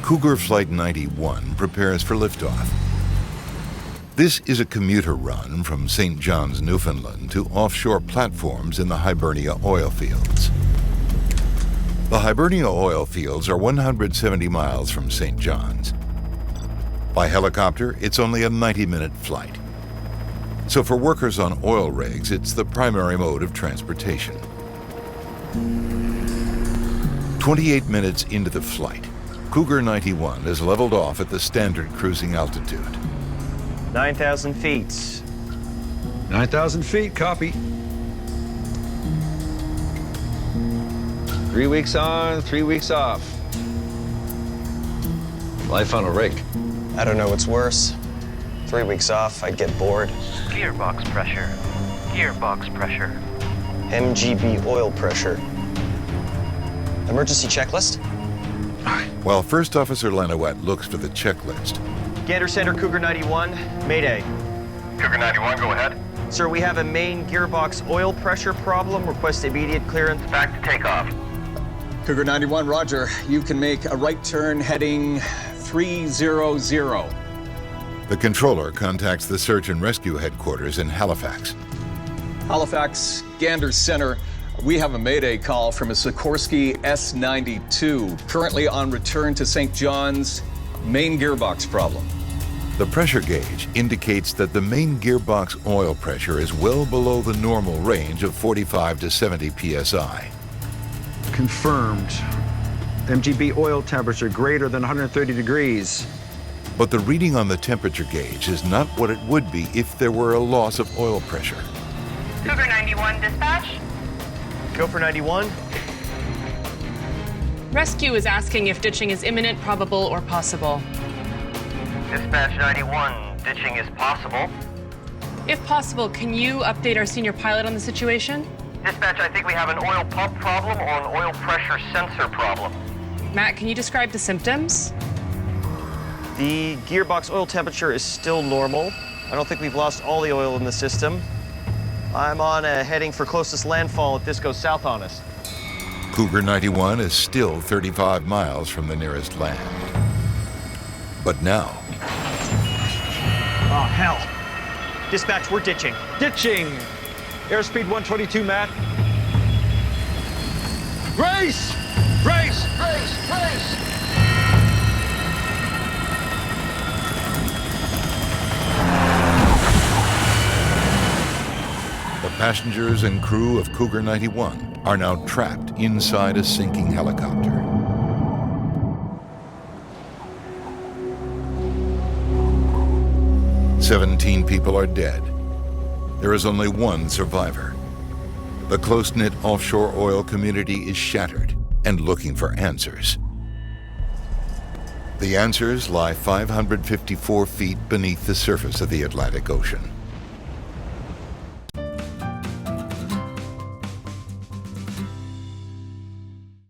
Cougar Flight 91 prepares for liftoff. This is a commuter run from St. John's, Newfoundland to offshore platforms in the Hibernia oil fields. The Hibernia oil fields are 170 miles from St. John's. By helicopter, it's only a 90-minute flight. So for workers on oil rigs, it's the primary mode of transportation. 28 minutes into the flight, Cougar 91 is leveled off at the standard cruising altitude. 9,000 feet. 9,000 feet, copy. 3 weeks on, 3 weeks off. Life on a rig. I don't know what's worse. 3 weeks off, I'd get bored. Gearbox pressure. Gearbox pressure. MGB oil pressure. Emergency checklist? While First Officer Lanouette looks for the checklist, Gander Center, Cougar 91, Mayday. Cougar 91, go ahead. Sir, we have a main gearbox oil pressure problem. Request immediate clearance. Back to takeoff. Cougar 91, roger. You can make a right turn heading 300. the controller contacts the search and rescue headquarters in Halifax. Halifax, Gander Center. We have a Mayday call from a Sikorsky S-92, currently en return to St. John's. Main gearbox problem. The pressure gauge indicates that the main gearbox oil pressure is well below the normal range of 45 to 70 psi. Confirmed. MGB oil temperature greater than 130 degrees. But the reading on the temperature gauge is not what it would be if there were a loss of oil pressure. Cougar 91 dispatch. Go for 91. Rescue is asking if ditching is imminent, probable, or possible. Dispatch 91, ditching is possible. If possible, can you update our senior pilot on the situation? Dispatch, I think we have an oil pump problem or an oil pressure sensor problem. Matt, can you describe the symptoms? The gearbox oil temperature is still normal. I don't think we've lost all the oil in the system. I'm on a heading for closest landfall if this goes south on us. Cougar 91 is still 35 miles from the nearest land. But now, Oh, hell. Dispatch, we're ditching. Ditching! Airspeed 122, Matt. Race! Race! Race! Race! the passengers and crew of Cougar 91 are now trapped inside a sinking helicopter. "17 people are dead. There is only one survivor. The close-knit offshore oil community is shattered and looking for answers. The answers lie 554 feet beneath the surface of the Atlantic Ocean.